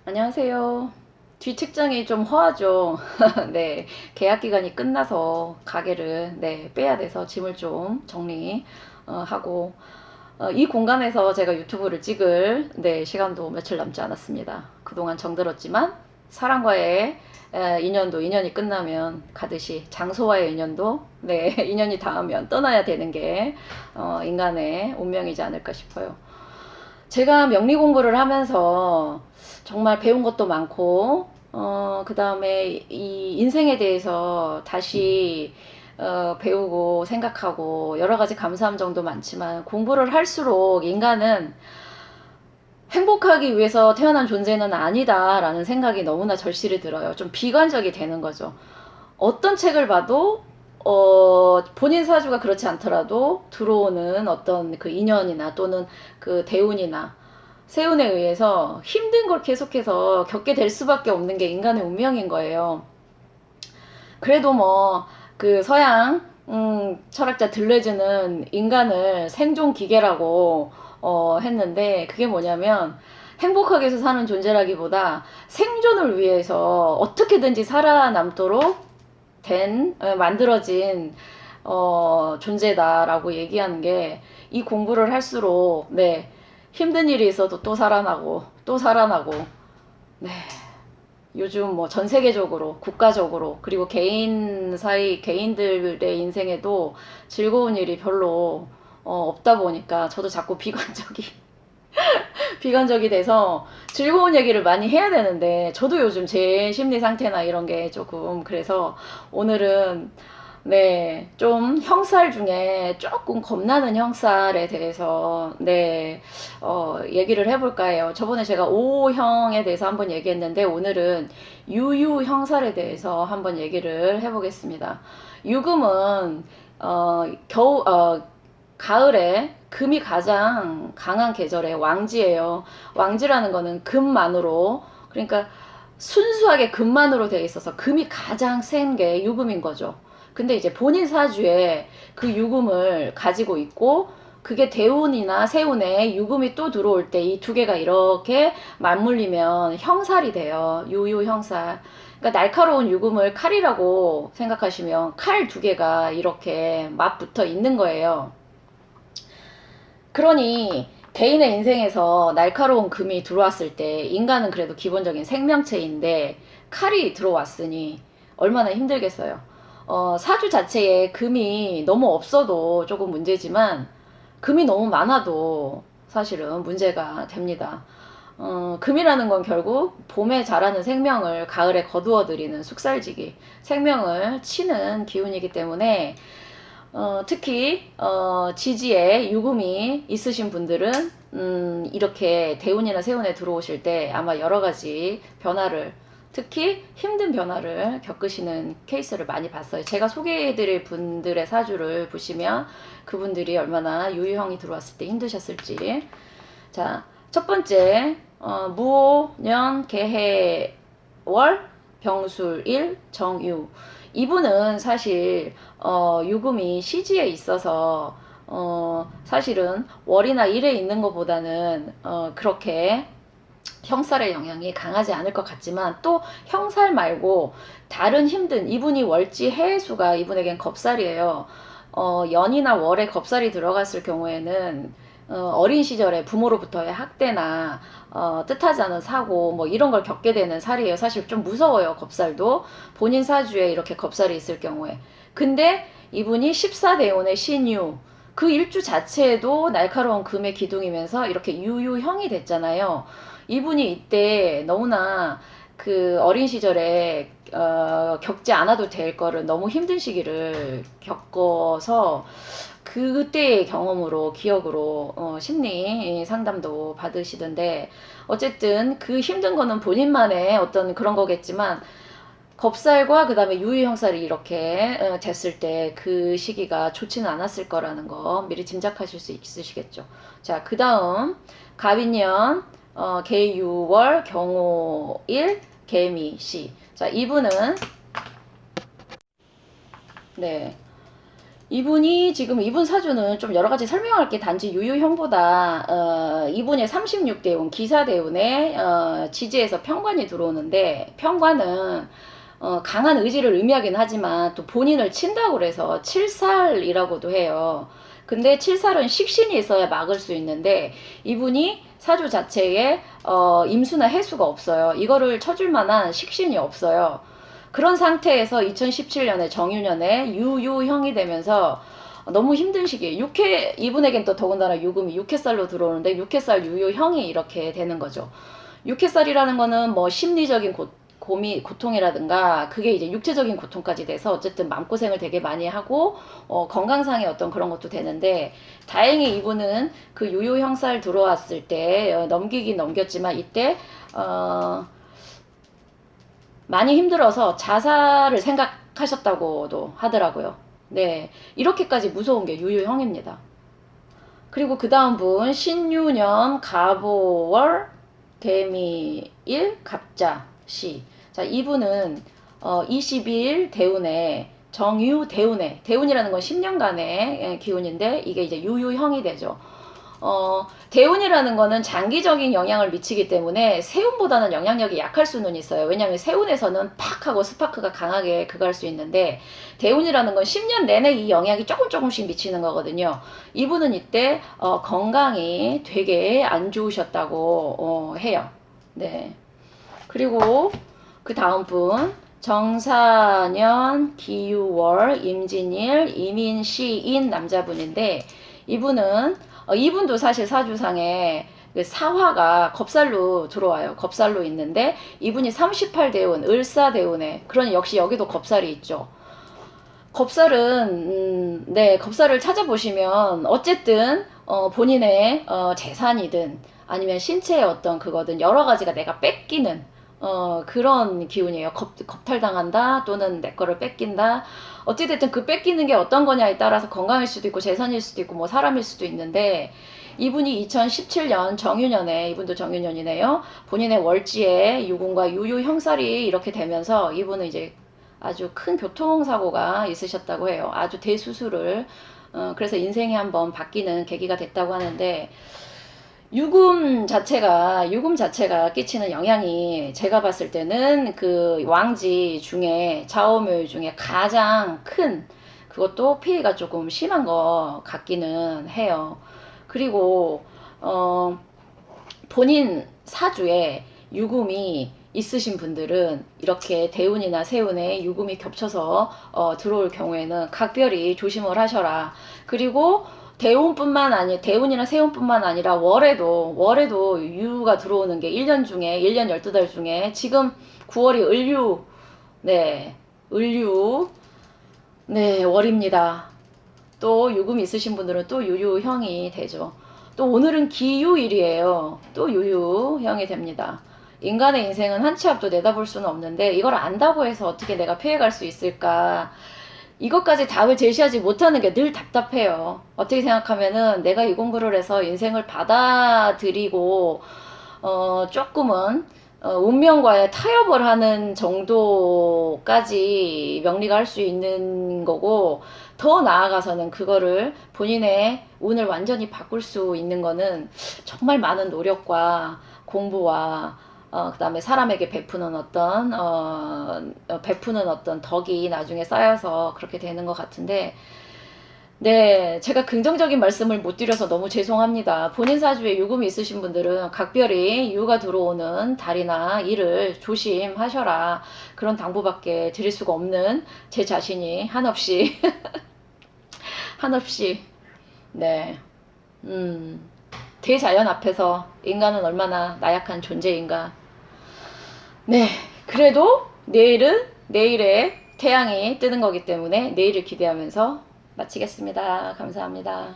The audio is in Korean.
안녕하세요. 뒤측장이 좀 허하죠. 네, 계약 기간이 끝나서 가게를 빼야 돼서 짐을 좀 정리 하고 이 공간에서 제가 유튜브를 찍을 시간도 며칠 남지 않았습니다. 그동안 정들었지만 사람과의 인연이 끝나면 가듯이 장소와의 인연도 인연이 닿으면 떠나야 되는 게 인간의 운명이지 않을까 싶어요. 제가 명리 공부를 하면서 정말 배운 것도 많고, 그 다음에 이 인생에 대해서 다시 배우고 생각하고 여러 가지 감사한 점도 많지만 공부를 할수록 인간은 행복하기 위해서 태어난 존재는 아니다라는 생각이 너무나 절실히 들어요. 좀 비관적이 되는 거죠. 어떤 책을 봐도 본인 사주가 그렇지 않더라도 들어오는 어떤 그 인연이나 또는 그 대운이나 세운에 의해서 힘든 걸 계속해서 겪게 될 수밖에 없는 게 인간의 운명인 거예요. 그래도 뭐 그 서양 철학자 들레즈는 인간을 생존 기계라고 했는데 그게 뭐냐면 행복하게 해서 사는 존재라기보다 생존을 위해서 어떻게든지 살아남도록 만들어진 존재다라고 얘기하는 게 이 공부를 할수록 힘든 일이 있어도 또 살아나고 또 살아나고 네 요즘 뭐 전 세계적으로 국가적으로 그리고 개인들의 인생에도 즐거운 일이 별로 없다 보니까 저도 자꾸 비관적이 돼서 즐거운 얘기를 많이 해야 되는데 저도 요즘 제 심리 상태나 이런 게 조금 그래서 오늘은 좀 형살 중에 조금 겁나는 형살에 대해서 얘기를 해볼까 해요. 저번에 제가 O형에 대해서 한번 얘기했는데 오늘은 유유 형살에 대해서 한번 얘기를 해보겠습니다. 유금은 가을에 금이 가장 강한 계절의 왕지예요. 왕지라는 거는 금만으로 그러니까 순수하게 금만으로 되어 있어서 금이 가장 센 게 유금인 거죠. 근데 이제 본인 사주에 그 유금을 가지고 있고 그게 대운이나 세운에 유금이 또 들어올 때 이 두 개가 이렇게 맞물리면 형살이 돼요. 유유 형살. 그러니까 날카로운 유금을 칼이라고 생각하시면 칼 두 개가 이렇게 맞붙어 있는 거예요. 그러니 개인의 인생에서 날카로운 금이 들어왔을 때 인간은 그래도 기본적인 생명체인데 칼이 들어왔으니 얼마나 힘들겠어요. 사주 자체에 금이 너무 없어도 조금 문제지만 금이 너무 많아도 사실은 문제가 됩니다. 금이라는 건 결국 봄에 자라는 생명을 가을에 거두어들이는 숙살지기, 생명을 치는 기운이기 때문에 특히 지지에 유금이 있으신 분들은 이렇게 대운이나 세운에 들어오실 때 아마 여러 가지 변화를 특히 힘든 변화를 겪으시는 케이스를 많이 봤어요. 제가 소개해드릴 분들의 사주를 보시면 그분들이 얼마나 유유형이 들어왔을 때 힘드셨을지. 자, 첫 번째 무오, 년, 개해, 월, 병술, 일, 정유. 이분은 사실 유금이 시지에 있어서 사실은 월이나 일에 있는 것보다는 그렇게 형살의 영향이 강하지 않을 것 같지만 또 형살 말고 다른 힘든 이분이 월지 해수가 이분에겐 겁살이에요. 연이나 월에 겁살이 들어갔을 경우에는 어린 시절에 부모로부터의 학대나 뜻하지 않은 사고 뭐 이런 걸 겪게 되는 살이에요. 사실 좀 무서워요. 겁살도 본인 사주에 이렇게 겁살이 있을 경우에. 근데 이분이 14대운의 신유 그 일주 자체에도 날카로운 금의 기둥이면서 이렇게 유유형이 됐잖아요. 이분이 이때 너무나 그 어린 시절에 겪지 않아도 될 거를 너무 힘든 시기를 겪어서 그때의 경험으로 기억으로 심리 상담도 받으시던데 어쨌든 그 힘든 거는 본인만의 어떤 그런 거겠지만 겁살과 그 다음에 유유 형살이 이렇게 됐을 때 그 시기가 좋지는 않았을 거라는 거 미리 짐작하실 수 있으시겠죠. 자, 그 다음 갑인년 개유월 경호일 개미시. 자, 이분은 네 이분이 지금 이분 사주는 좀 여러 가지 설명할 게 단지 유유형보다 이분의 36대운 기사대운에 지지에서 편관이 들어오는데 편관은 강한 의지를 의미하긴 하지만 또 본인을 친다고 그래서 칠살이라고도 해요. 근데 칠살은 식신이 있어야 막을 수 있는데 이분이 사주 자체에 임수나 해수가 없어요. 이거를 쳐줄 만한 식신이 없어요. 그런 상태에서 2017년에 정유년에 유유형이 되면서 너무 힘든 시기에 이분에겐 또 더군다나 유금이 육해살로 들어오는데 육해살 유유형이 이렇게 되는 거죠. 육해살이라는 거는 뭐 심리적인 고통이라든가 그게 이제 육체적인 고통까지 돼서 어쨌든 마음고생을 되게 많이 하고 건강상의 어떤 그런 것도 되는데 다행히 이분은 그 유유형살 들어왔을 때 넘기긴 넘겼지만 이때 많이 힘들어서 자살을 생각하셨다고도 하더라고요. 네, 이렇게까지 무서운 게 유유형입니다. 그리고 그 다음 분 신유년 가보월 개미일 갑자시. 자, 이분은 22일 대운에 정유대운에 대운이라는 건 10년간의 기운인데 이게 이제 유유형이 되죠. 대운이라는 거는 장기적인 영향을 미치기 때문에 세운보다는 영향력이 약할 수는 있어요. 왜냐하면 세운에서는 팍 하고 스파크가 강하게 그갈 수 있는데 대운이라는 건 10년 내내 이 영향이 조금씩 미치는 거거든요. 이분은 이때 건강이 되게 안 좋으셨다고 해요. 네. 그리고 그 다음 분 정사년 기유월 임진일 이민시인 남자분인데 이분도 사실 사주상에 그 사화가 겁살로 들어와요. 겁살로 있는데 이분이 38대운 을사대운에 그러니 역시 여기도 겁살이 있죠. 겁살은 네, 겁살을 찾아보시면 어쨌든 본인의 재산이든 아니면 신체의 어떤 그거든 여러 가지가 내가 뺏기는 그런 기운이에요. 겁탈당한다 또는 내 거를 뺏긴다. 어찌됐든 그 뺏기는 게 어떤 거냐에 따라서 건강일 수도 있고 재산일 수도 있고 뭐 사람일 수도 있는데 이분이 2017년 정유년에 이분도 정유년이네요. 본인의 월지에 유군과 유유 형살이 이렇게 되면서 이분은 이제 아주 큰 교통사고가 있으셨다고 해요. 아주 대수술을 그래서 인생이 한번 바뀌는 계기가 됐다고 하는데 유금 자체가 끼치는 영향이 제가 봤을 때는 그 왕지 중에 좌우묘 중에 가장 큰 그것도 피해가 조금 심한 것 같기는 해요. 그리고 본인 사주에 유금이 있으신 분들은 이렇게 대운이나 세운에 유금이 겹쳐서 들어올 경우에는 각별히 조심을 하셔라. 그리고 대운이나 세운뿐만 아니라 월에도 유가 들어오는 게 1년 중에 1년 12달 중에 지금 9월이 을유 네 을유 네 월입니다. 또 유금 있으신 분들은 또 유유형이 되죠. 또 오늘은 기유일이에요. 또 유유형이 됩니다. 인간의 인생은 한 치 앞도 내다볼 수는 없는데 이걸 안다고 해서 어떻게 내가 피해갈 수 있을까? 이것까지 답을 제시하지 못하는 게 늘 답답해요. 어떻게 생각하면은 내가 이 공부를 해서 인생을 받아들이고 조금은 운명과의 타협을 하는 정도까지 명리가 할 수 있는 거고 더 나아가서는 그거를 본인의 운을 완전히 바꿀 수 있는 거는 정말 많은 노력과 공부와 그 다음에 사람에게 베푸는 어떤 덕이 나중에 쌓여서 그렇게 되는 것 같은데, 네, 제가 긍정적인 말씀을 못 드려서 너무 죄송합니다. 본인 사주에 유금이 있으신 분들은 각별히 유가 들어오는 달이나 일을 조심하셔라. 그런 당부밖에 드릴 수가 없는 제 자신이 한없이, 한없이, 네, 대자연 앞에서 인간은 얼마나 나약한 존재인가. 네, 그래도 내일의 태양이 뜨는 거기 때문에 내일을 기대하면서 마치겠습니다. 감사합니다.